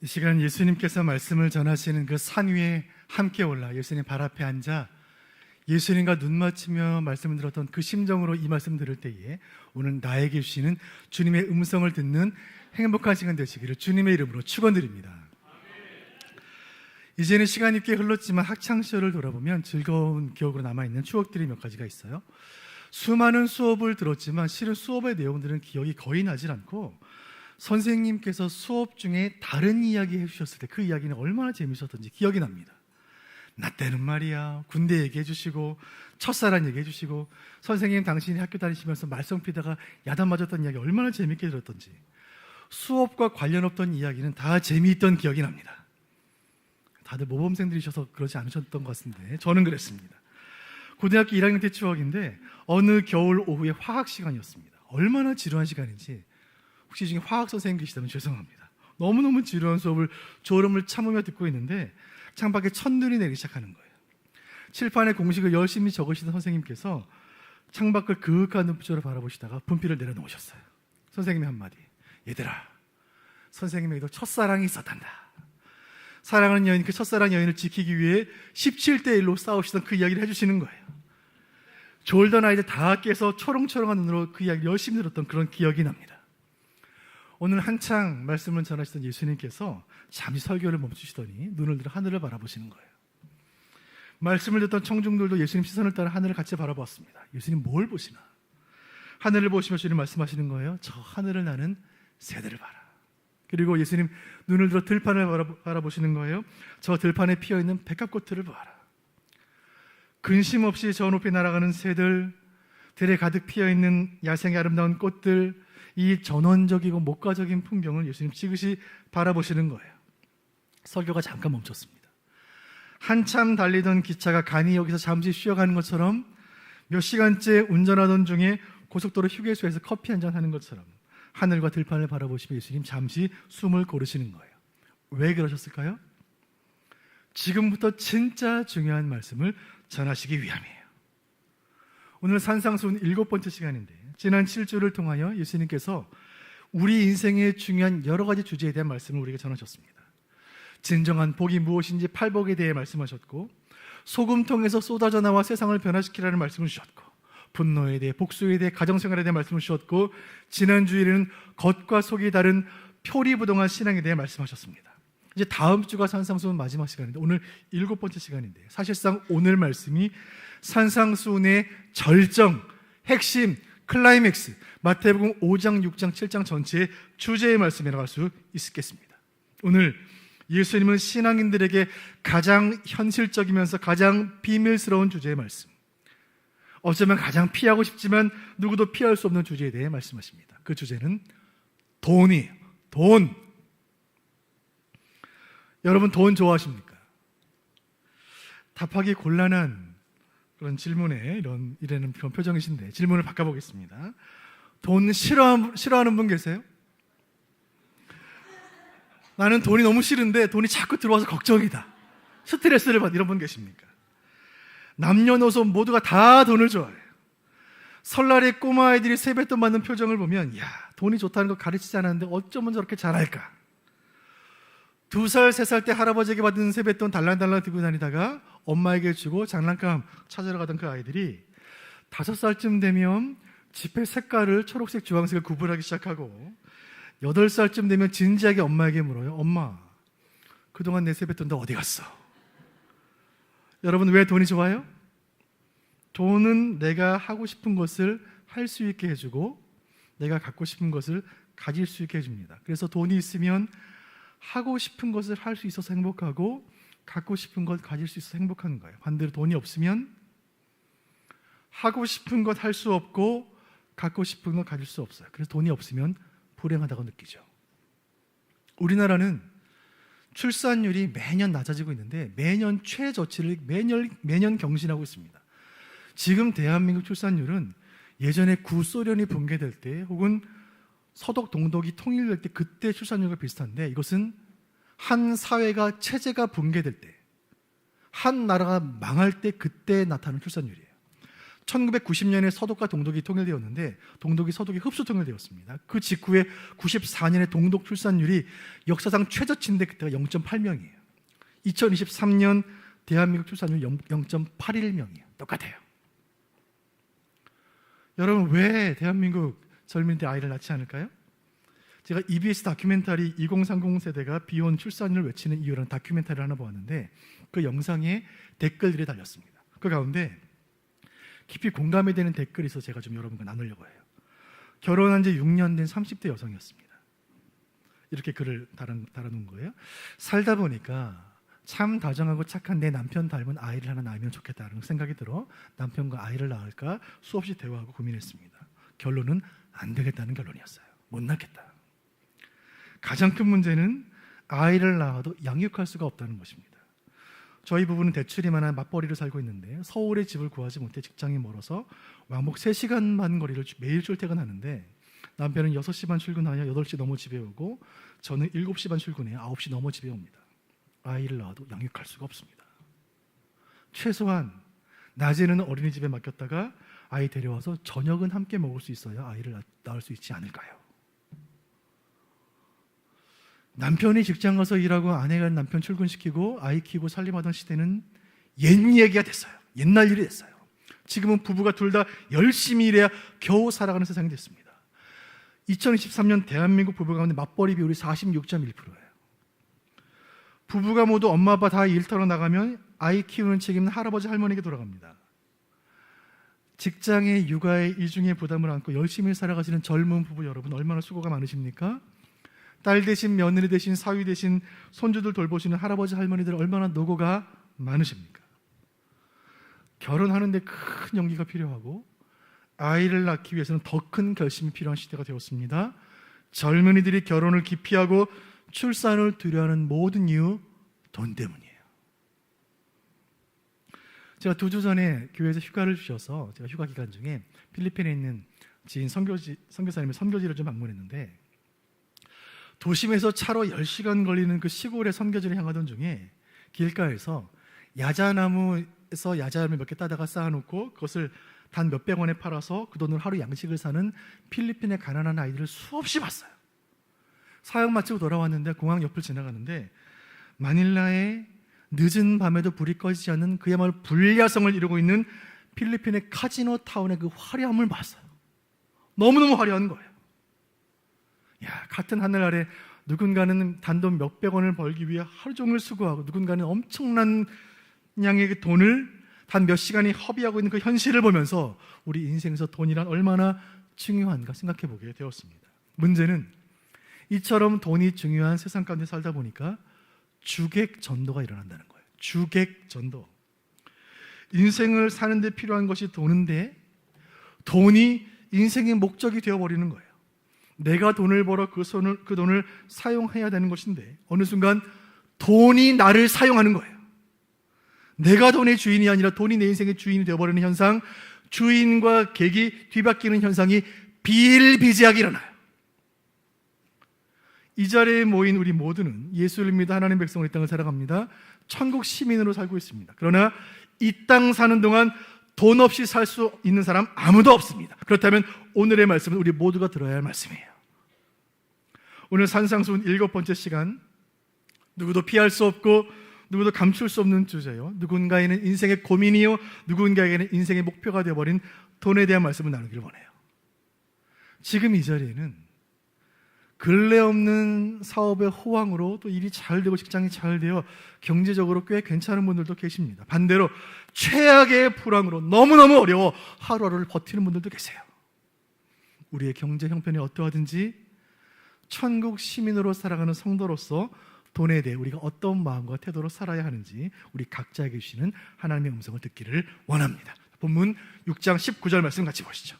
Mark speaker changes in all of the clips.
Speaker 1: 이 시간 예수님께서 말씀을 전하시는 그 산 위에 함께 올라 예수님 발 앞에 앉아 예수님과 눈 맞추며 말씀을 들었던 그 심정으로 이 말씀 들을 때에 오늘 나에게 주시는 주님의 음성을 듣는 행복한 시간 되시기를 주님의 이름으로 축원드립니다. 이제는 시간이 꽤 흘렀지만 학창시절을 돌아보면 즐거운 기억으로 남아있는 추억들이 몇 가지가 있어요. 수많은 수업을 들었지만 실은 수업의 내용들은 기억이 거의 나질 않고 선생님께서 수업 중에 다른 이야기 해주셨을 때 그 이야기는 얼마나 재밌었던지 기억이 납니다. 나 때는 말이야 군대 얘기해 주시고 첫사랑 얘기해 주시고 선생님 당신이 학교 다니시면서 말썽 피다가 야단 맞았던 이야기 얼마나 재밌게 들었던지 수업과 관련 없던 이야기는 다 재미있던 기억이 납니다. 다들 모범생들이셔서 그러지 않으셨던 것 같은데 저는 그랬습니다. 고등학교 1학년 때 추억인데 어느 겨울 오후에 화학 시간이었습니다. 얼마나 지루한 시간인지 혹시 중에 화학 선생님 계시다면 죄송합니다. 너무너무 지루한 수업을 졸음을 참으며 듣고 있는데 창밖에 첫눈이 내리기 시작하는 거예요. 칠판에 공식을 열심히 적으시던 선생님께서 창밖을 그윽한 눈빛으로 바라보시다가 분필을 내려놓으셨어요. 선생님의 한마디, 얘들아 선생님에게도 첫사랑이 있었단다. 사랑하는 여인, 그 첫사랑 여인을 지키기 위해 17대 1로 싸우시던 그 이야기를 해주시는 거예요. 졸던 아이들 다 깨서 초롱초롱한 눈으로 그 이야기를 열심히 들었던 그런 기억이 납니다. 오늘 한창 말씀을 전하시던 예수님께서 잠시 설교를 멈추시더니 눈을 들어 하늘을 바라보시는 거예요. 말씀을 듣던 청중들도 예수님 시선을 따라 하늘을 같이 바라보았습니다. 예수님 뭘 보시나? 하늘을 보시며 주님 말씀하시는 거예요. 저 하늘을 나는 새들을 봐라. 그리고 예수님 눈을 들어 들판을 바라보시는 거예요. 저 들판에 피어있는 백합꽃들을 봐라. 근심 없이 저 높이 날아가는 새들, 들에 가득 피어있는 야생의 아름다운 꽃들, 이 전원적이고 목가적인 풍경을 예수님 지그시 바라보시는 거예요. 설교가 잠깐 멈췄습니다. 한참 달리던 기차가 간이 여기서 잠시 쉬어가는 것처럼 몇 시간째 운전하던 중에 고속도로 휴게소에서 커피 한잔 하는 것처럼 하늘과 들판을 바라보시며 예수님 잠시 숨을 고르시는 거예요. 왜 그러셨을까요? 지금부터 진짜 중요한 말씀을 전하시기 위함이에요. 오늘 산상수훈 7번째 시간인데 지난 7주를 통하여 예수님께서 우리 인생의 중요한 여러 가지 주제에 대한 말씀을 우리에게 전하셨습니다. 진정한 복이 무엇인지 팔복에 대해 말씀하셨고 소금통에서 쏟아져 나와 세상을 변화시키라는 말씀을 주셨고 분노에 대해, 복수에 대해, 가정생활에 대해 말씀을 주셨고 지난 주일에는 겉과 속이 다른 표리부동한 신앙에 대해 말씀하셨습니다. 이제 다음 주가 산상수훈 마지막 시간인데 오늘 7번째 시간인데 사실상 오늘 말씀이 산상수훈의 절정, 핵심, 클라이맥스 마태복음 5장, 6장, 7장 전체의 주제의 말씀이라고 할 수 있겠습니다. 오늘 예수님은 신앙인들에게 가장 현실적이면서 가장 비밀스러운 주제의 말씀, 어쩌면 가장 피하고 싶지만 누구도 피할 수 없는 주제에 대해 말씀하십니다. 그 주제는 돈이에요. 돈. 여러분 돈 좋아하십니까? 답하기 곤란한 그런 질문에 이래는 그런 표정이신데 질문을 바꿔보겠습니다. 돈 싫어하는 분 계세요? 나는 돈이 너무 싫은데 돈이 자꾸 들어와서 걱정이다. 스트레스를 받는 이런 분 계십니까? 남녀노소 모두가 다 돈을 좋아해요. 설날에 꼬마아이들이 세뱃돈 받는 표정을 보면 야, 돈이 좋다는 거 가르치지 않았는데 어쩌면 저렇게 잘할까? 2살, 3살 때 할아버지에게 받은 세뱃돈 달랑달랑 들고 다니다가 엄마에게 주고 장난감 찾으러 가던 그 아이들이 5살쯤 되면 지폐 색깔을 초록색, 주황색을 구분하기 시작하고 8살쯤 되면 진지하게 엄마에게 물어요. 엄마, 그동안 내 세뱃돈 다 어디 갔어? 여러분 왜 돈이 좋아요? 돈은 내가 하고 싶은 것을 할 수 있게 해주고 내가 갖고 싶은 것을 가질 수 있게 해줍니다. 그래서 돈이 있으면 하고 싶은 것을 할 수 있어서 행복하고 갖고 싶은 것 가질 수 있어서 행복한 거예요. 반대로 돈이 없으면 하고 싶은 것 할 수 없고 갖고 싶은 것 가질 수 없어요. 그래서 돈이 없으면 불행하다고 느끼죠. 우리나라는 출산율이 매년 낮아지고 있는데 매년 최저치를 매년 경신하고 있습니다. 지금 대한민국 출산율은 예전에 구소련이 붕괴될 때 혹은 서독 동독이 통일될 때 그때 출산율과 비슷한데 이것은 한 사회가 체제가 붕괴될 때 한 나라가 망할 때 그때 나타나는 출산율이에요. 1990년에 서독과 동독이 통일되었는데 동독이 서독이 흡수 통일되었습니다. 그 직후에 94년에 동독 출산율이 역사상 최저치인데 그때가 0.8명이에요. 2023년 대한민국 출산율 0.81명이에요. 똑같아요. 여러분, 왜 대한민국 젊은이들 아이를 낳지 않을까요? 제가 EBS 다큐멘터리 2030 세대가 비혼 출산율을 외치는 이유라는 다큐멘터리를 하나 보았는데 그 영상에 댓글들이 달렸습니다. 그 가운데 깊이 공감이 되는 댓글이 있어서 제가 좀 여러분과 나누려고 해요. 결혼한 지 6년 된 30대 여성이었습니다. 이렇게 글을 달아놓은 거예요. 살다 보니까 참 다정하고 착한 내 남편 닮은 아이를 하나 낳으면 좋겠다는 생각이 들어 남편과 아이를 낳을까 수없이 대화하고 고민했습니다. 결론은 안 되겠다는 결론이었어요. 못 낳겠다. 가장 큰 문제는 아이를 낳아도 양육할 수가 없다는 것입니다. 저희 부부는 대출이 많아 맞벌이로 살고 있는데 서울에 집을 구하지 못해 직장이 멀어서 왕복 3시간 반 거리를 매일 출퇴근하는데 남편은 6시 반 출근하여 8시 넘어 집에 오고 저는 7시 반 출근해 9시 넘어 집에 옵니다. 아이를 낳아도 양육할 수가 없습니다. 최소한 낮에는 어린이집에 맡겼다가 아이 데려와서 저녁은 함께 먹을 수 있어야 아이를 낳을 수 있지 않을까요? 남편이 직장 가서 일하고 아내가 남편 출근시키고 아이 키우고 살림하던 시대는 옛 얘기가 됐어요. 옛날 일이 됐어요. 지금은 부부가 둘 다 열심히 일해야 겨우 살아가는 세상이 됐습니다. 2023년 대한민국 부부 가운데 맞벌이 비율이 46.1%예요. 부부가 모두 엄마 아빠 다 일터로 나가면 아이 키우는 책임은 할아버지 할머니에게 돌아갑니다. 직장에 육아에 이중의 부담을 안고 열심히 살아가시는 젊은 부부 여러분 얼마나 수고가 많으십니까? 딸 대신 며느리 대신 사위 대신 손주들 돌보시는 할아버지 할머니들 얼마나 노고가 많으십니까? 결혼하는데 큰 용기가 필요하고 아이를 낳기 위해서는 더 큰 결심이 필요한 시대가 되었습니다. 젊은이들이 결혼을 기피하고 출산을 두려워하는 모든 이유 돈 때문이에요. 제가 2주 전에 교회에서 휴가를 주셔서 제가 휴가 기간 중에 필리핀에 있는 지인 선교사님의 선교지를 좀 방문했는데 도심에서 차로 10시간 걸리는 그 시골의 선교지를 향하던 중에 길가에서 야자나무에서 야자를 몇 개 따다가 쌓아놓고 그것을 단 몇백 원에 팔아서 그 돈으로 하루 양식을 사는 필리핀의 가난한 아이들을 수없이 봤어요. 사역 마치고 돌아왔는데 공항 옆을 지나가는데 마닐라의 늦은 밤에도 불이 꺼지지 않는 그야말로 불야성을 이루고 있는 필리핀의 카지노 타운의 그 화려함을 봤어요. 너무너무 화려한 거예요. 같은 하늘 아래 누군가는 단돈 몇백 원을 벌기 위해 하루 종일 수고하고 누군가는 엄청난 양의 그 돈을 단 몇 시간이 허비하고 있는 그 현실을 보면서 우리 인생에서 돈이란 얼마나 중요한가 생각해 보게 되었습니다. 문제는 이처럼 돈이 중요한 세상 가운데 살다 보니까 주객 전도가 일어난다는 거예요. 주객 전도. 인생을 사는 데 필요한 것이 돈인데 돈이 인생의 목적이 되어버리는 거예요. 내가 돈을 벌어 그 돈을 사용해야 되는 것인데 어느 순간 돈이 나를 사용하는 거예요. 내가 돈의 주인이 아니라 돈이 내 인생의 주인이 되어버리는 현상, 주인과 객이 뒤바뀌는 현상이 비일비재하게 일어나요. 이 자리에 모인 우리 모두는 예수를 믿어 하나님의 백성으로 이 땅을 살아갑니다. 천국 시민으로 살고 있습니다. 그러나 이 땅 사는 동안 돈 없이 살 수 있는 사람 아무도 없습니다. 그렇다면 오늘의 말씀은 우리 모두가 들어야 할 말씀이에요. 오늘 산상수훈 7번째 시간, 누구도 피할 수 없고 누구도 감출 수 없는 주제요. 누군가에는 인생의 고민이요, 누군가에게는 인생의 목표가 되어버린 돈에 대한 말씀을 나누기를 원해요. 지금 이 자리에는 근래 없는 사업의 호황으로 또 일이 잘 되고 직장이 잘 되어 경제적으로 꽤 괜찮은 분들도 계십니다. 반대로 최악의 불황으로 너무너무 어려워 하루하루를 버티는 분들도 계세요. 우리의 경제 형편이 어떠하든지 천국 시민으로 살아가는 성도로서 돈에 대해 우리가 어떤 마음과 태도로 살아야 하는지 우리 각자에게 주시는 하나님의 음성을 듣기를 원합니다. 본문 6장 19절 말씀 같이 보시죠.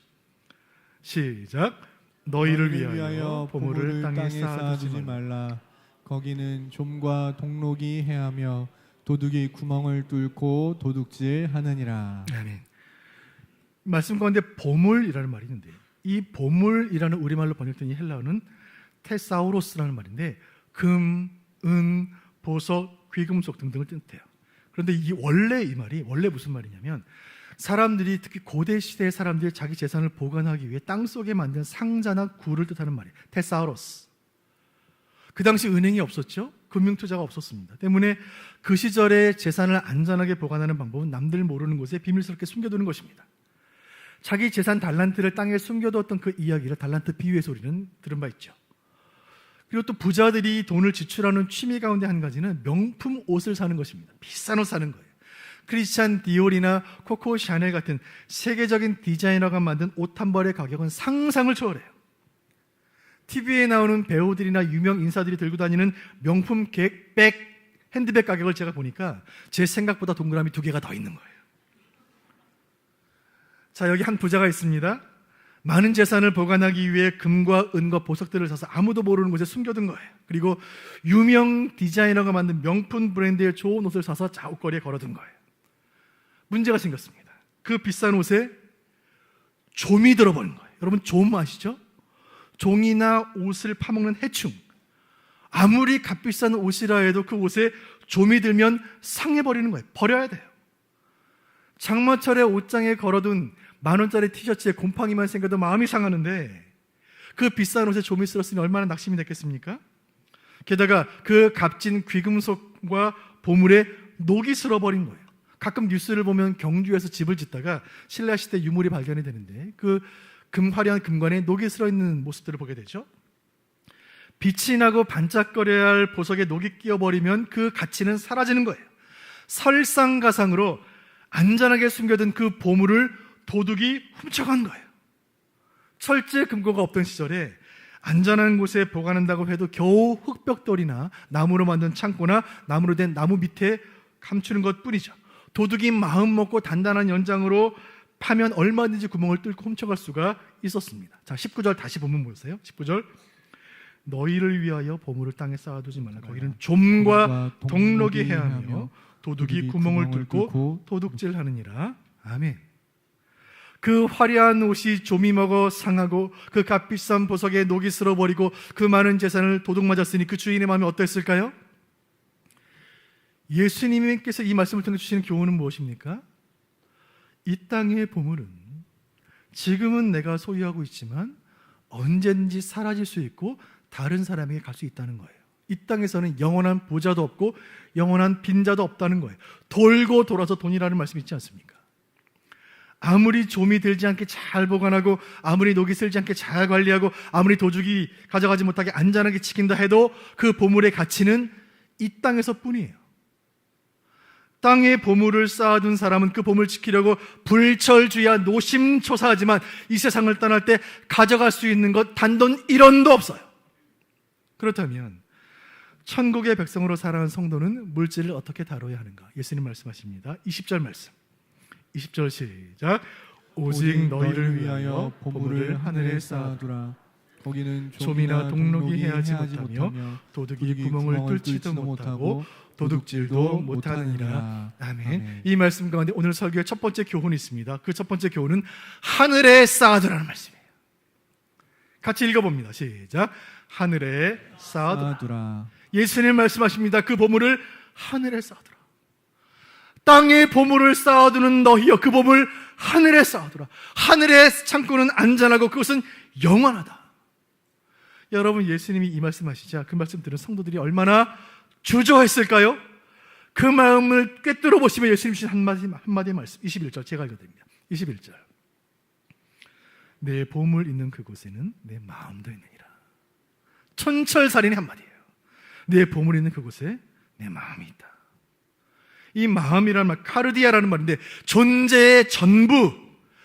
Speaker 1: 시작. 너희를 위하여 보물을 땅에 쌓아두지 말라.
Speaker 2: 거기는 좀과 동록이 해하며 도둑이 구멍을 뚫고 도둑질하느니라.
Speaker 1: 아멘. 말씀 가운데 보물이라는 말이 있는데 이 보물이라는 우리말로 번역된 이 헬라어는 테사우로스라는 말인데 금, 은, 보석, 귀금속 등등을 뜻해요. 그런데 이 말이 원래 무슨 말이냐면 사람들이 특히 고대 시대의 사람들이 자기 재산을 보관하기 위해 땅속에 만든 상자나 굴을 뜻하는 말이에요. 테사우로스. 그 당시 은행이 없었죠. 금융투자가 없었습니다. 때문에 그 시절의 재산을 안전하게 보관하는 방법은 남들 모르는 곳에 비밀스럽게 숨겨두는 것입니다. 자기 재산 달란트를 땅에 숨겨두었던 그 이야기를 달란트 비유에서 우리는 들은 바 있죠. 그리고 또 부자들이 돈을 지출하는 취미 가운데 한 가지는 명품 옷을 사는 것입니다. 비싼 옷 사는 거예요. 크리스찬 디올이나 코코 샤넬 같은 세계적인 디자이너가 만든 옷 한 벌의 가격은 상상을 초월해요. TV에 나오는 배우들이나 유명 인사들이 들고 다니는 명품 백, 핸드백 가격을 제가 보니까 제 생각보다 동그라미 2개가 더 있는 거예요. 자, 여기 한 부자가 있습니다. 많은 재산을 보관하기 위해 금과 은과 보석들을 사서 아무도 모르는 곳에 숨겨둔 거예요. 그리고 유명 디자이너가 만든 명품 브랜드의 좋은 옷을 사서 자욱거리에 걸어둔 거예요. 문제가 생겼습니다. 그 비싼 옷에 좀이 들어버린 거예요. 여러분, 좀 아시죠? 종이나 옷을 파먹는 해충. 아무리 값비싼 옷이라 해도 그 옷에 좀이 들면 상해버리는 거예요. 버려야 돼요. 장마철에 옷장에 걸어둔 10,000원짜리 티셔츠에 곰팡이만 생겨도 마음이 상하는데 그 비싼 옷에 좀이 쓸었으니 얼마나 낙심이 됐겠습니까? 게다가 그 값진 귀금속과 보물에 녹이 슬어버린 거예요. 가끔 뉴스를 보면 경주에서 집을 짓다가 신라시대 유물이 발견이 되는데 그 화려한 금관에 녹이 슬어있는 모습들을 보게 되죠. 빛이 나고 반짝거려야 할 보석에 녹이 끼어버리면 그 가치는 사라지는 거예요. 설상가상으로 안전하게 숨겨둔 그 보물을 도둑이 훔쳐간 거예요. 철제 금고가 없던 시절에 안전한 곳에 보관한다고 해도 겨우 흙벽돌이나 나무로 만든 창고나 나무로 된 나무 밑에 감추는 것뿐이죠. 도둑이 마음 먹고 단단한 연장으로 파면 얼마든지 구멍을 뚫고 훔쳐갈 수가 있었습니다. 자, 19절 다시 보면 보세요. 19절. 너희를 위하여 보물을 땅에 쌓아두지 말라. 거기는 좀과 동록이 해하며 도둑이 구멍을 뚫고 도둑질하느니라. 아멘. 그 화려한 옷이 좀이 먹어 상하고 그 값비싼 보석에 녹이 슬어버리고 그 많은 재산을 도둑 맞았으니 그 주인의 마음이 어땠을까요? 예수님께서 이 말씀을 통해 주시는 교훈은 무엇입니까? 이 땅의 보물은 지금은 내가 소유하고 있지만 언제든지 사라질 수 있고 다른 사람에게 갈 수 있다는 거예요. 이 땅에서는 영원한 부자도 없고 영원한 빈자도 없다는 거예요. 돌고 돌아서 돈이라는 말씀이 있지 않습니까? 아무리 좀이 들지 않게 잘 보관하고 아무리 녹이 슬지 않게 잘 관리하고 아무리 도둑이 가져가지 못하게 안전하게 지킨다 해도 그 보물의 가치는 이 땅에서 뿐이에요. 땅에 보물을 쌓아둔 사람은 그 보물 지키려고 불철주야 노심초사하지만 이 세상을 떠날 때 가져갈 수 있는 것 단돈 1원도 없어요. 그렇다면 천국의 백성으로 살아가는 성도는 물질을 어떻게 다뤄야 하는가? 예수님 말씀하십니다. 20절 말씀. 20절 시작. 오직 너희를 위하여 보물을 하늘에 쌓아두라.
Speaker 2: 거기는
Speaker 1: 좀이나 동록이 해하지 못하며 도둑이 구멍을 뚫지도 못하고 도둑질도 못하느니라. 아멘. 이 말씀 가운데 오늘 설교의 첫 번째 교훈이 있습니다. 그 첫 번째 교훈은 하늘에 쌓아두라는 말씀이에요. 같이 읽어봅니다. 시작. 하늘에 쌓아두라. 예수님 말씀하십니다. 그 보물을 하늘에 쌓아두라. 땅에 보물을 쌓아두는 너희여, 그 보물 하늘에 쌓아두라. 하늘의 창고는 안전하고 그것은 영원하다. 여러분, 예수님이 이 말씀하시자 그 말씀 들은 성도들이 얼마나 주저했을까요? 그 마음을 꿰뚫어 보시면 예수님 주신 한마디 말씀. 21절 제가 읽어드립니다. 21절. 내 보물 있는 그곳에는 내 마음도 있느니라. 천철살인의 한마디예요. 내 보물 있는 그곳에 내 마음이 있다. 이 마음이라는 말, 카르디아라는 말인데 존재의 전부,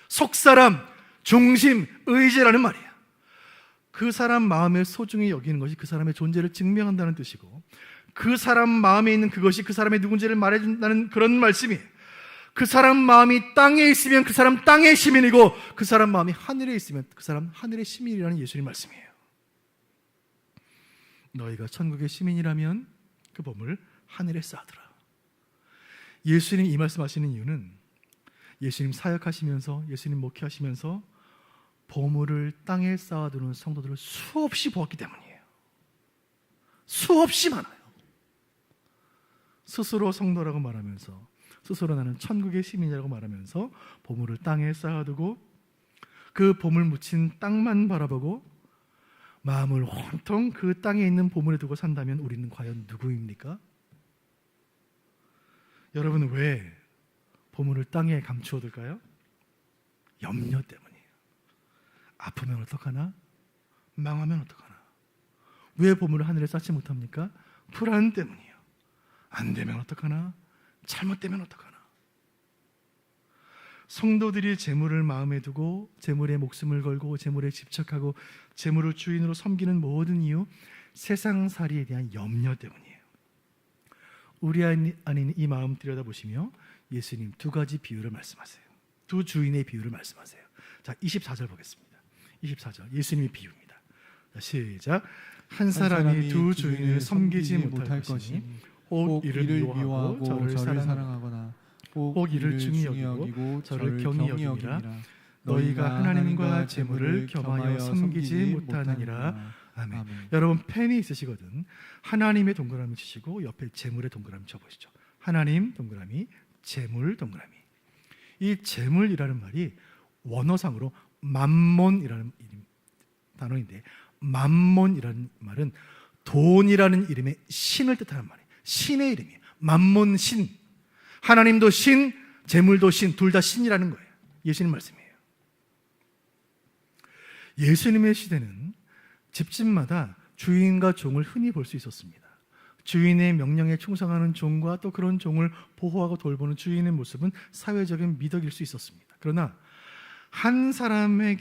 Speaker 1: 속사람, 중심, 의지라는 말이에요. 그 사람 마음에 소중히 여기는 것이 그 사람의 존재를 증명한다는 뜻이고 그 사람 마음에 있는 그것이 그 사람의 누군지를 말해준다는 그런 말씀이에요. 그 사람 마음이 땅에 있으면 그 사람 땅의 시민이고 그 사람 마음이 하늘에 있으면 그 사람 하늘의 시민이라는 예수님 말씀이에요. 너희가 천국의 시민이라면 그 보물 하늘에 쌓아두라. 예수님 이 말씀하시는 이유는 예수님 사역하시면서 예수님 목회하시면서 보물을 땅에 쌓아두는 성도들을 수없이 보았기 때문이에요. 수없이 많아요. 스스로 성도라고 말하면서 스스로 나는 천국의 시민이라고 말하면서 보물을 땅에 쌓아두고 그 보물 묻힌 땅만 바라보고 마음을 온통 그 땅에 있는 보물에 두고 산다면 우리는 과연 누구입니까? 여러분, 왜 보물을 땅에 감추어둘까요? 염려 때문이에요. 아프면 어떡하나? 망하면 어떡하나? 왜 보물을 하늘에 쌓지 못합니까? 불안 때문이에요. 안 되면 어떡하나? 잘못되면 어떡하나? 성도들이 재물을 마음에 두고 재물에 목숨을 걸고 재물에 집착하고 재물을 주인으로 섬기는 모든 이유, 세상살이에 대한 염려 때문이에요. 우리 안에 있는 이 마음 들여다보시며 예수님 두 가지 비유를 말씀하세요. 두 주인의 비유를 말씀하세요. 자, 24절 보겠습니다. 24절 예수님의 비유입니다. 자, 시작. 한 사람이 두 주인을 섬기지 못할 것이니 혹 이를 미워하고 저를 사랑하거나 혹 이를 중히 여기고 저를 경히 여기니라. 너희가 하나님과 재물을 겸하여 섬기지 못하느니라. 아멘. 여러분, 펜이 있으시거든 하나님의 동그라미 치시고 옆에 재물의 동그라미 쳐보시죠. 하나님 동그라미, 재물 동그라미. 이 재물이라는 말이 원어상으로 맘몬이라는 단어인데, 맘몬이라는 말은 돈이라는 이름의 신을 뜻하는 말이에요. 신의 이름이에요. 맘몬 신. 하나님도 신, 재물도 신, 둘 다 신이라는 거예요. 예수님 말씀이에요. 예수님의 시대는 집집마다 주인과 종을 흔히 볼 수 있었습니다. 주인의 명령에 충성하는 종과 또 그런 종을 보호하고 돌보는 주인의 모습은 사회적인 미덕일 수 있었습니다. 그러나 한 사람의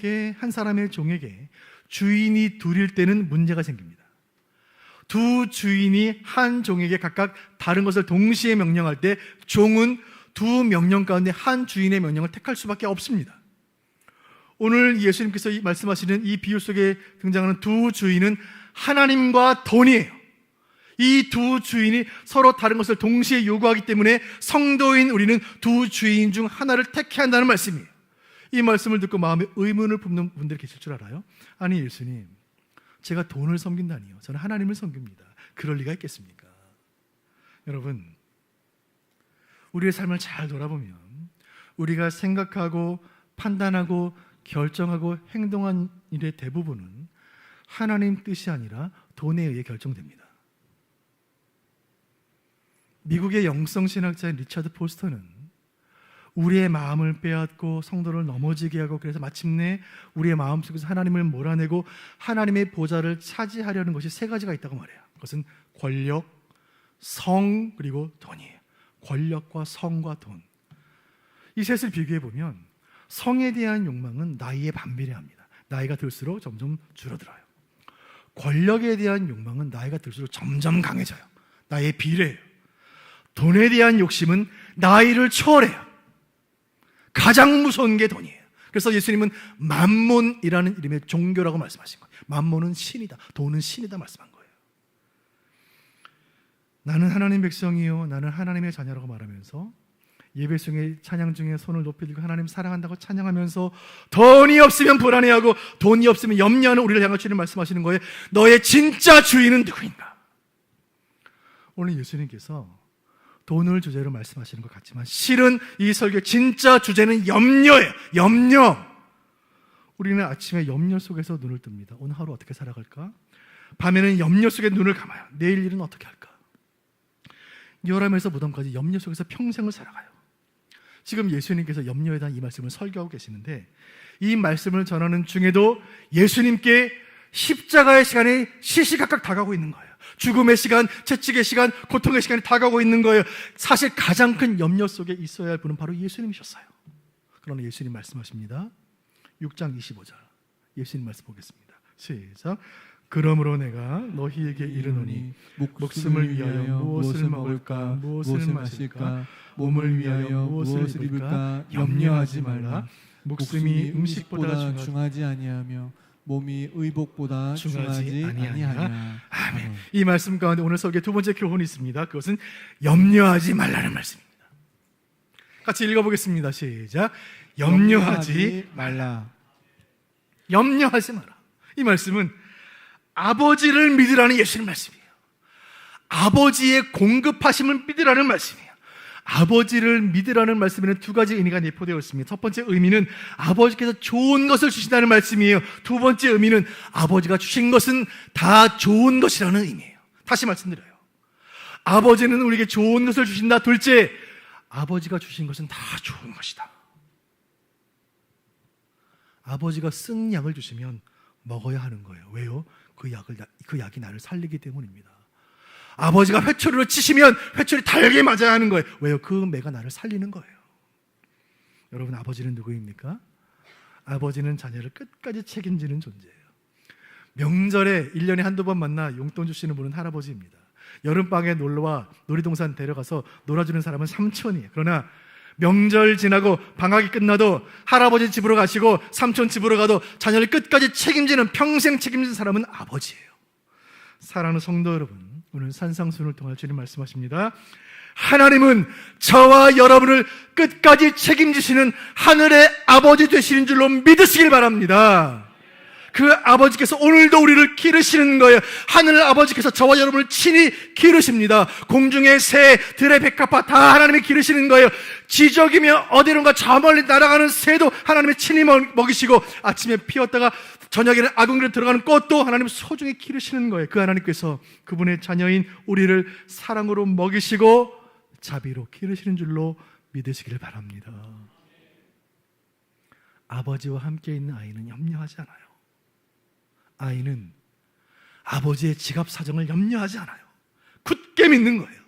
Speaker 1: 종에게 주인이 둘일 때는 문제가 생깁니다. 두 주인이 한 종에게 각각 다른 것을 동시에 명령할 때 종은 두 명령 가운데 한 주인의 명령을 택할 수밖에 없습니다. 오늘 예수님께서 말씀하시는 이 비유 속에 등장하는 두 주인은 하나님과 돈이에요. 이 두 주인이 서로 다른 것을 동시에 요구하기 때문에 성도인 우리는 두 주인 중 하나를 택해야 한다는 말씀이에요. 이 말씀을 듣고 마음에 의문을 품는 분들이 계실 줄 알아요? 아니, 예수님, 제가 돈을 섬긴다니요? 저는 하나님을 섬깁니다. 그럴 리가 있겠습니까? 여러분, 우리의 삶을 잘 돌아보면 우리가 생각하고 판단하고 결정하고 행동한 일의 대부분은 하나님 뜻이 아니라 돈에 의해 결정됩니다. 미국의 영성신학자인 리차드 포스터는 우리의 마음을 빼앗고 성도를 넘어지게 하고 그래서 마침내 우리의 마음속에서 하나님을 몰아내고 하나님의 보좌를 차지하려는 것이 세 가지가 있다고 말해요. 그것은 권력, 성, 그리고 돈이에요. 권력과 성과 돈. 이 셋을 비교해 보면 성에 대한 욕망은 나이에 반비례합니다. 나이가 들수록 점점 줄어들어요. 권력에 대한 욕망은 나이가 들수록 점점 강해져요. 나이에 비례해요. 돈에 대한 욕심은 나이를 초월해요. 가장 무서운 게 돈이에요. 그래서 예수님은 맘몬이라는 이름의 종교라고 말씀하신 거예요. 맘몬은 신이다, 돈은 신이다 말씀한 거예요. 나는 하나님 백성이요, 나는 하나님의 자녀라고 말하면서 예배 중에 찬양 중에 손을 높이 들고 하나님 사랑한다고 찬양하면서 돈이 없으면 불안해하고 돈이 없으면 염려하는 우리를 향해 주님 말씀하시는 거예요. 너의 진짜 주인은 누구인가? 오늘 예수님께서 돈을 주제로 말씀하시는 것 같지만 실은 이 설교의 진짜 주제는 염려예요. 염려. 우리는 아침에 염려 속에서 눈을 뜹니다. 오늘 하루 어떻게 살아갈까? 밤에는 염려 속에 눈을 감아요. 내일 일은 어떻게 할까? 요람에서 무덤까지 염려 속에서 평생을 살아가요. 지금 예수님께서 염려에 대한 이 말씀을 설교하고 계시는데 이 말씀을 전하는 중에도 예수님께 십자가의 시간이 시시각각 다가오고 있는 거예요. 죽음의 시간, 채찍의 시간, 고통의 시간이 다가오고 있는 거예요. 사실 가장 큰 염려 속에 있어야 할 분은 바로 예수님이셨어요. 그러나 예수님 말씀하십니다. 6장 25절 예수님 말씀 보겠습니다. 시작. 그러므로 내가 너희에게 이르노니 목숨을 위하여 무엇을 먹을까, 무엇을 마실까, 몸을 위하여 무엇을 입을까 염려하지 말라. 목숨이 음식보다
Speaker 2: 중하지 아니하며 몸이 의복보다 중하지 아니하냐.
Speaker 1: 아멘. 이 말씀 가운데 오늘 설교의 두 번째 교훈이 있습니다. 그것은 염려하지 말라는 말씀입니다. 같이 읽어보겠습니다. 시작. 염려하지 말라. 염려하지 마라. 이 말씀은 아버지를 믿으라는 예수님 말씀이에요. 아버지의 공급하심을 믿으라는 말씀이에요. 아버지를 믿으라는 말씀에는 두 가지 의미가 내포되어 있습니다. 첫 번째 의미는 아버지께서 좋은 것을 주신다는 말씀이에요. 두 번째 의미는 아버지가 주신 것은 다 좋은 것이라는 의미예요. 다시 말씀드려요. 아버지는 우리에게 좋은 것을 주신다. 둘째, 아버지가 주신 것은 다 좋은 것이다. 아버지가 쓴 약을 주시면 먹어야 하는 거예요. 왜요? 그 약이 나를 살리기 때문입니다. 아버지가 회초리로 치시면 회초리 달게 맞아야 하는 거예요. 왜요? 그 매가 나를 살리는 거예요. 여러분, 아버지는 누구입니까? 아버지는 자녀를 끝까지 책임지는 존재예요. 명절에 1년에 한두 번 만나 용돈 주시는 분은 할아버지입니다. 여름방에 놀러와 놀이동산 데려가서 놀아주는 사람은 삼촌이에요. 그러나 명절 지나고 방학이 끝나도 할아버지 집으로 가시고 삼촌 집으로 가도 자녀를 끝까지 책임지는, 평생 책임지는 사람은 아버지예요. 사랑하는 성도 여러분, 오늘 산상수훈을 통해 주님 말씀하십니다. 하나님은 저와 여러분을 끝까지 책임지시는 하늘의 아버지 되시는 줄로 믿으시길 바랍니다. 그 아버지께서 오늘도 우리를 기르시는 거예요. 하늘 아버지께서 저와 여러분을 친히 기르십니다. 공중의 새, 들의 백합화 다 하나님이 기르시는 거예요. 지적이며 어디론가 저 멀리 날아가는 새도 하나님이 친히 먹이시고, 아침에 피었다가 저녁에는 아궁이로 들어가는 꽃도 하나님이 소중히 기르시는 거예요. 그 하나님께서 그분의 자녀인 우리를 사랑으로 먹이시고 자비로 기르시는 줄로 믿으시기를 바랍니다. 아버지와 함께 있는 아이는 염려하지 않아요. 아이는 아버지의 지갑 사정을 염려하지 않아요. 굳게 믿는 거예요.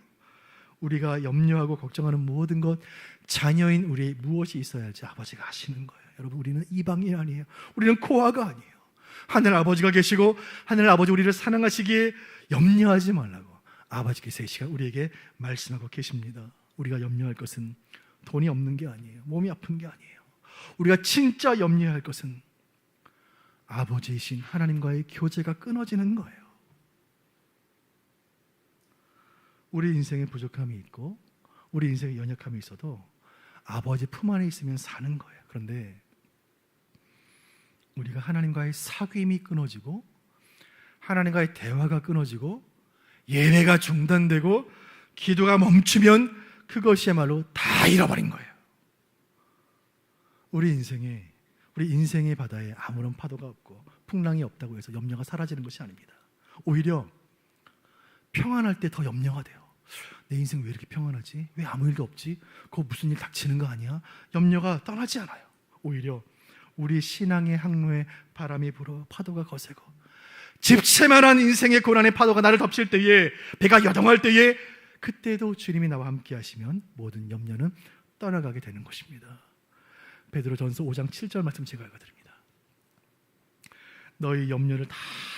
Speaker 1: 우리가 염려하고 걱정하는 모든 것, 자녀인 우리의 무엇이 있어야지 아버지가 하시는 거예요. 여러분, 우리는 이방인 아니에요. 우리는 고아가 아니에요. 하늘 아버지가 계시고 하늘 아버지 우리를 사랑하시기에 염려하지 말라고 아버지께서 이 시간 우리에게 말씀하고 계십니다. 우리가 염려할 것은 돈이 없는 게 아니에요. 몸이 아픈 게 아니에요. 우리가 진짜 염려해야 할 것은 아버지이신 하나님과의 교제가 끊어지는 거예요. 우리 인생에 부족함이 있고 우리 인생에 연약함이 있어도 아버지 품 안에 있으면 사는 거예요. 그런데 우리가 하나님과의 사귐이 끊어지고 하나님과의 대화가 끊어지고 예배가 중단되고 기도가 멈추면 그것이야말로 다 잃어버린 거예요. 우리 인생의 바다에 아무런 파도가 없고 풍랑이 없다고 해서 염려가 사라지는 것이 아닙니다. 오히려 평안할 때 더 염려가 돼요. 내 인생 왜 이렇게 평안하지? 왜 아무 일도 없지? 그거 무슨 일 닥치는 거 아니야? 염려가 떠나지 않아요. 오히려 우리 신앙의 항로에 바람이 불어 파도가 거세고 집채만한 인생의 고난의 파도가 나를 덮칠 때에, 배가 여동할 때에, 그때도 주님이 나와 함께 하시면 모든 염려는 떠나가게 되는 것입니다. 베드로전서 5장 7절 말씀 제가 읽어드립니다. 너희 염려를 다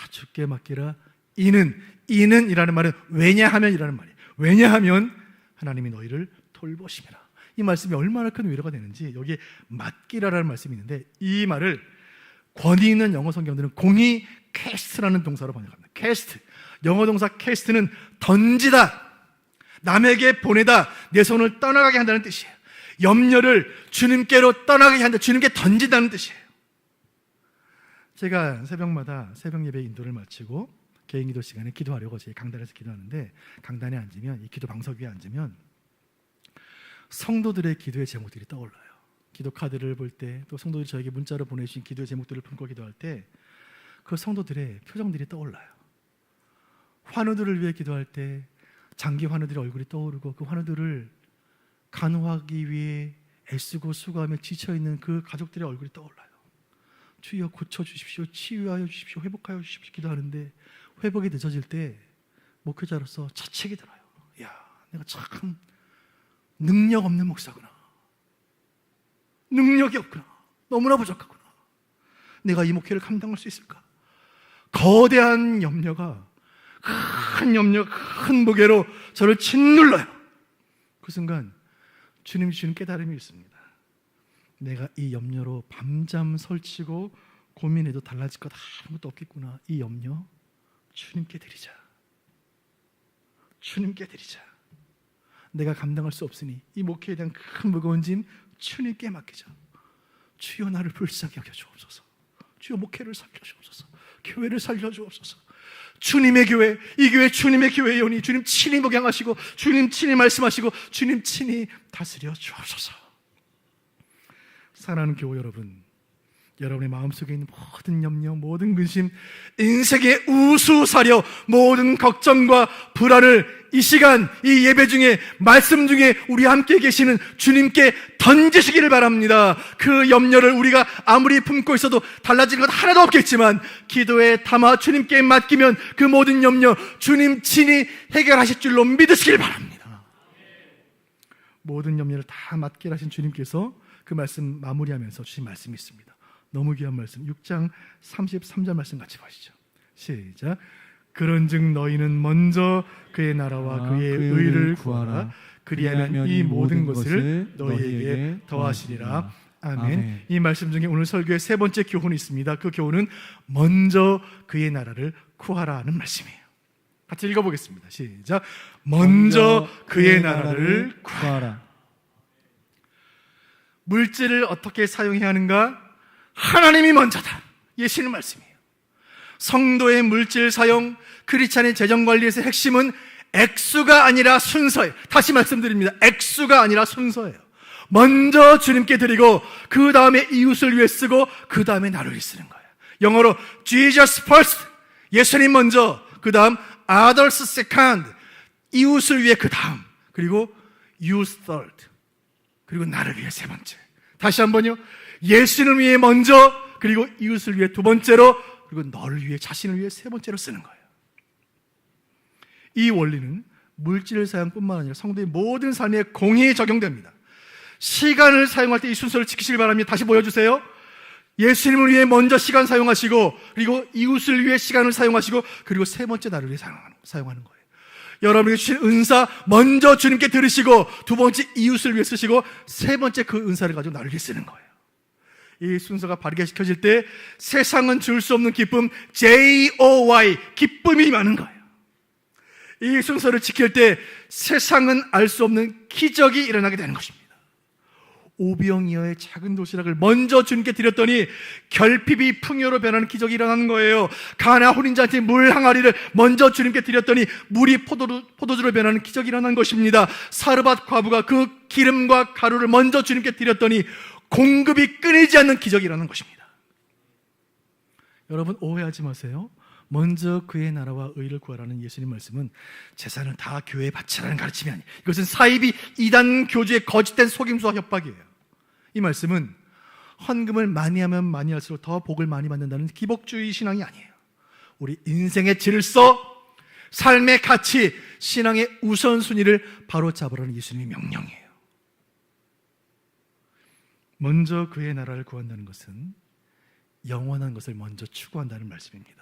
Speaker 1: 주께 맡기라. 이는이라는 말은 왜냐하면이라는 말이에요. 왜냐하면 하나님이 너희를 돌보심이라. 이 말씀이 얼마나 큰 위로가 되는지, 여기에 맡기라라는 말씀이 있는데 이 말을 권위 있는 영어 성경들은 공이 캐스트라는 동사로 번역합니다. 캐스트, 영어 동사 캐스트는 던지다, 남에게 보내다, 내 손을 떠나가게 한다는 뜻이에요. 염려를 주님께로 떠나게 한다, 주님께 던진다는 뜻이에요. 제가 새벽마다 새벽 예배 인도를 마치고 개인 기도 시간에 기도하려고 저희 강단에서 기도하는데, 강단에 앉으면, 이 기도 방석 위에 앉으면 성도들의 기도의 제목들이 떠올라요. 기도 카드를 볼 때, 또 성도들이 저에게 문자로 보내주신 기도의 제목들을 품고 기도할 때 그 성도들의 표정들이 떠올라요. 환우들을 위해 기도할 때 장기 환우들의 얼굴이 떠오르고, 그 환우들을 간호하기 위해 애쓰고 수고하며 지쳐있는 그 가족들의 얼굴이 떠올라요. 주여 고쳐주십시오, 치유하여 주십시오, 회복하여 주십시오 기도하는데, 회복이 늦어질 때 목회자로서 자책이 들어요. 야, 내가 참 능력 없는 목사구나. 능력이 없구나. 너무나 부족하구나. 내가 이 목회를 감당할 수 있을까? 거대한 염려가, 큰 염려, 큰 무게로 저를 짓눌러요. 그 순간 주님이 주는 깨달음이 있습니다. 내가 이 염려로 밤잠 설치고 고민해도 달라질 것 아무것도 없겠구나. 이 염려 주님께 드리자. 주님께 드리자. 내가 감당할 수 없으니 이 목회에 대한 큰 무거운 짐 주님께 맡기자. 주여 나를 불쌍히 여겨 주옵소서. 주여 목회를 살려 주옵소서. 교회를 살려 주옵소서. 주님의 교회, 이 교회 주님의 교회이오니 주님 친히 목양하시고 주님 친히 말씀하시고 주님 친히 다스려 주옵소서. 사랑하는 교우 여러분, 여러분의 마음속에 있는 모든 염려, 모든 근심, 인생의 우수사려, 모든 걱정과 불안을 이 시간, 이 예배 중에, 말씀 중에 우리 함께 계시는 주님께 던지시기를 바랍니다. 그 염려를 우리가 아무리 품고 있어도 달라지는 것 하나도 없겠지만 기도에 담아 주님께 맡기면 그 모든 염려 주님 친히 해결하실 줄로 믿으시길 바랍니다. 모든 염려를 다 맡게 하신 주님께서 그 말씀 마무리하면서 주신 말씀이 있습니다. 너무 귀한 말씀, 6장 33절 말씀 같이 보시죠. 시작. 그런즉 너희는 먼저 그의 나라와 그의 의를 구하라. 그리하면 이 모든 것을 너희에게 더하시리라. 아멘. 이 말씀 중에 오늘 설교의 세 번째 교훈이 있습니다. 그 교훈은 먼저 그의 나라를 구하라 하는 말씀이에요. 같이 읽어보겠습니다. 시작. 먼저 그의 나라를 구하라. 물질을 어떻게 사용해야 하는가? 하나님이 먼저다. 예시는 말씀이에요. 성도의 물질 사용, 크리스찬의 재정관리에서 핵심은 액수가 아니라 순서예요. 다시 말씀드립니다. 액수가 아니라 순서예요. 먼저 주님께 드리고 그 다음에 이웃을 위해 쓰고 그 다음에 나를 위해 쓰는 거예요. 영어로 Jesus first, 예수님 먼저, 그 다음 others second, 이웃을 위해 그 다음, 그리고 you third, 그리고 나를 위해 세 번째. 다시 한번요. 예수님을 위해 먼저, 그리고 이웃을 위해 두 번째로, 그리고 너를 위해, 자신을 위해 세 번째로 쓰는 거예요. 이 원리는 물질 사용뿐만 아니라 성도의 모든 삶에 공의에 적용됩니다. 시간을 사용할 때 이 순서를 지키시길 바랍니다. 다시 보여주세요. 예수님을 위해 먼저 시간 사용하시고, 그리고 이웃을 위해 시간을 사용하시고, 그리고 세 번째 나를 위해 사용하는 거예요. 여러분에게 주신 은사 먼저 주님께 들으시고, 두 번째 이웃을 위해 쓰시고, 세 번째 그 은사를 가지고 나를 위해 쓰는 거예요. 이 순서가 바르게 지켜질 때 세상은 줄 수 없는 기쁨, JOY, 기쁨이 많은 거예요. 이 순서를 지킬 때 세상은 알 수 없는 기적이 일어나게 되는 것입니다. 오병이어의 작은 도시락을 먼저 주님께 드렸더니 결핍이 풍요로 변하는 기적이 일어나는 거예요. 가나 혼인잔치 물 항아리를 먼저 주님께 드렸더니 물이 포도주로 변하는 기적이 일어난 것입니다. 사르밧 과부가 그 기름과 가루를 먼저 주님께 드렸더니 공급이 끊이지 않는 기적이 일어나는 것입니다. 여러분 오해하지 마세요. 먼저 그의 나라와 의를 구하라는 예수님 말씀은 재산을 다 교회에 바치라는 가르침이 아니에요. 이것은 사이비 이단 교주의 거짓된 속임수와 협박이에요. 이 말씀은 헌금을 많이 하면 많이 할수록 더 복을 많이 받는다는 기복주의 신앙이 아니에요. 우리 인생의 질서, 삶의 가치, 신앙의 우선순위를 바로 잡으라는 예수님의 명령이에요. 먼저 그의 나라를 구한다는 것은 영원한 것을 먼저 추구한다는 말씀입니다.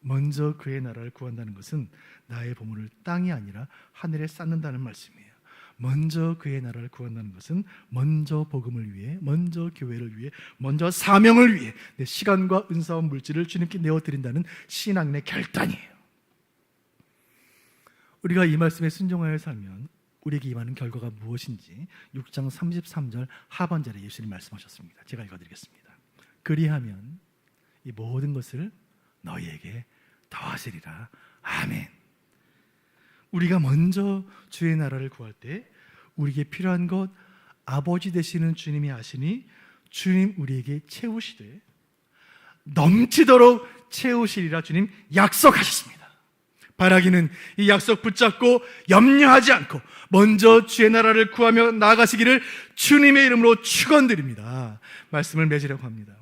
Speaker 1: 먼저 그의 나라를 구한다는 것은 나의 보물을 땅이 아니라 하늘에 쌓는다는 말씀이에요. 먼저 그의 나라를 구한다는 것은 먼저 복음을 위해, 먼저 교회를 위해, 먼저 사명을 위해 내 시간과 은사와 물질을 주님께 내어드린다는 신앙의 결단이에요. 우리가 이 말씀에 순종하여 살면 우리에게 임하는 결과가 무엇인지 6장 33절 하반절에 예수님 말씀하셨습니다. 제가 읽어드리겠습니다. 그리하면 이 모든 것을 너희에게 더하시리라. 아멘. 우리가 먼저 주의 나라를 구할 때 우리에게 필요한 것 아버지 되시는 주님이 아시니 주님 우리에게 채우시되 넘치도록 채우시리라 주님 약속하셨습니다. 바라기는 이 약속 붙잡고 염려하지 않고 먼저 주의 나라를 구하며 나아가시기를 주님의 이름으로 축원드립니다. 말씀을 맺으려고 합니다.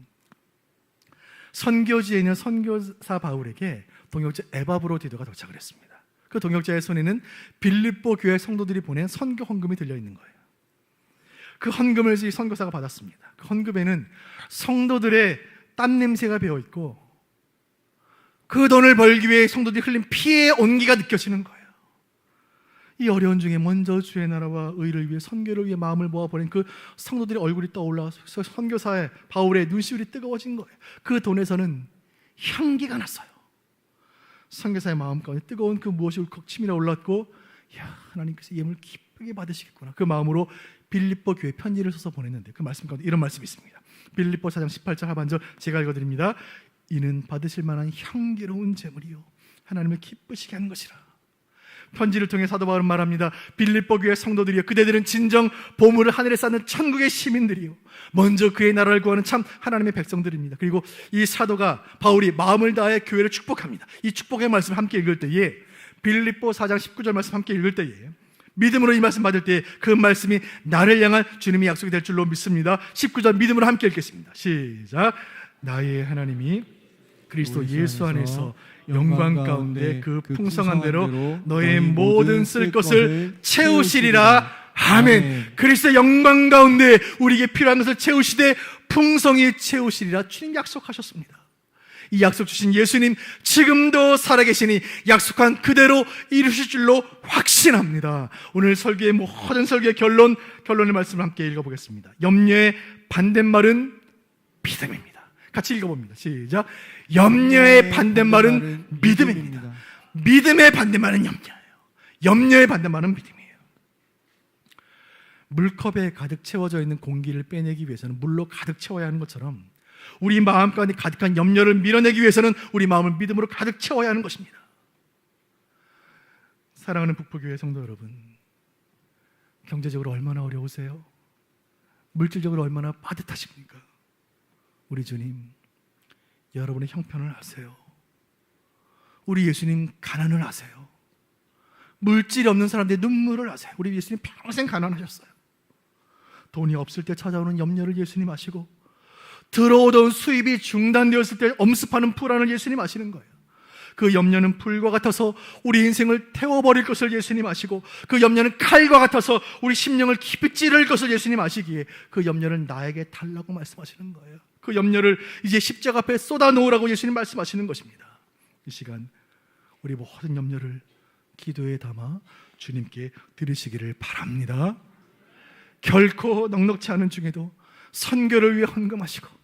Speaker 1: 선교지에 있는 선교사 바울에게 동역자 에바브로디도가 도착을 했습니다. 그 동역자의 손에는 빌립보 교회 성도들이 보낸 선교 헌금이 들려 있는 거예요. 그 헌금을 이 선교사가 받았습니다. 그 헌금에는 성도들의 땀 냄새가 배어 있고 그 돈을 벌기 위해 성도들이 흘린 피의 온기가 느껴지는 거예요. 이 어려운 중에 먼저 주의 나라와 의를 위해 선교를 위해 마음을 모아버린 그 성도들의 얼굴이 떠올라서 선교사의 바울의 눈시울이 뜨거워진 거예요. 그 돈에서는 향기가 났어요. 선교사의 마음 가운데 뜨거운 그 무엇이 울컥 치밀어 올랐고, 야, 하나님께서 이 예물을 기쁘게 받으시겠구나. 그 마음으로 빌립보 교회 편지를 써서 보냈는데 그 말씀 가운데 이런 말씀이 있습니다. 빌립보 4장 18절 하반절 제가 읽어드립니다. 이는 받으실 만한 향기로운 제물이요 하나님을 기쁘시게 하는 것이라. 편지를 통해 사도 바울은 말합니다. 빌립보 교회 성도들이여, 그대들은 진정 보물을 하늘에 쌓는 천국의 시민들이요 먼저 그의 나라를 구하는 참 하나님의 백성들입니다. 그리고 이 사도가 바울이 마음을 다해 교회를 축복합니다. 이 축복의 말씀 함께 읽을 때에, 빌립보 4장 19절 말씀 함께 읽을 때에, 믿음으로 이 말씀 받을 때에 그 말씀이 나를 향한 주님의 약속이 될 줄로 믿습니다. 19절 믿음으로 함께 읽겠습니다. 시작. 나의 하나님이 그리스도 예수 안에서 영광 가운데 그 풍성한 대로 너의 모든 쓸 것을 채우시리라. 아멘. 그리스도의 영광 가운데 우리에게 필요한 것을 채우시되 풍성히 채우시리라. 주님 약속하셨습니다. 이 약속 주신 예수님 지금도 살아계시니 약속한 그대로 이루실 줄로 확신합니다. 오늘 설교의 모든 설교의 결론의 말씀을 함께 읽어보겠습니다. 염려의 반대말은 믿음입니다. 같이 읽어봅니다. 시작. 염려의 반대말은 믿음입니다. 믿음의 반대말은 염려예요. 염려의 반대말은 믿음이에요. 물컵에 가득 채워져 있는 공기를 빼내기 위해서는 물로 가득 채워야 하는 것처럼 우리 마음 가운데 가득한 염려를 밀어내기 위해서는 우리 마음을 믿음으로 가득 채워야 하는 것입니다. 사랑하는 북부교회 성도 여러분, 경제적으로 얼마나 어려우세요? 물질적으로 얼마나 빠듯하십니까? 우리 주님, 여러분의 형편을 아세요. 우리 예수님 가난을 아세요. 물질이 없는 사람들의 눈물을 아세요. 우리 예수님 평생 가난하셨어요. 돈이 없을 때 찾아오는 염려를 예수님 아시고, 들어오던 수입이 중단되었을 때 엄습하는 불안을 예수님 아시는 거예요. 그 염려는 불과 같아서 우리 인생을 태워버릴 것을 예수님 아시고, 그 염려는 칼과 같아서 우리 심령을 깊이 찌를 것을 예수님 아시기에 그 염려를 나에게 달라고 말씀하시는 거예요. 그 염려를 이제 십자가 앞에 쏟아놓으라고 예수님 말씀하시는 것입니다. 이 시간 우리 모든 염려를 기도에 담아 주님께 드리시기를 바랍니다. 결코 넉넉지 않은 중에도 선교를 위해 헌금하시고,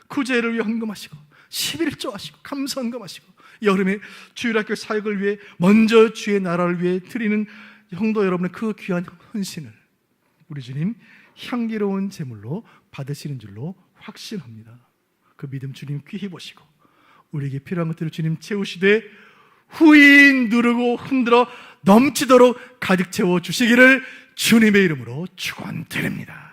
Speaker 1: 구제를 위해 헌금하시고, 11조 하시고, 감사 헌금하시고, 여름에 주일학교 사역을 위해 먼저 주의 나라를 위해 드리는 성도 여러분의 그 귀한 헌신을 우리 주님 향기로운 제물로 받으시는 줄로 확신합니다. 그 믿음 주님 귀히 보시고 우리에게 필요한 것들을 주님 채우시되 후인 누르고 흔들어 넘치도록 가득 채워 주시기를 주님의 이름으로 축원드립니다.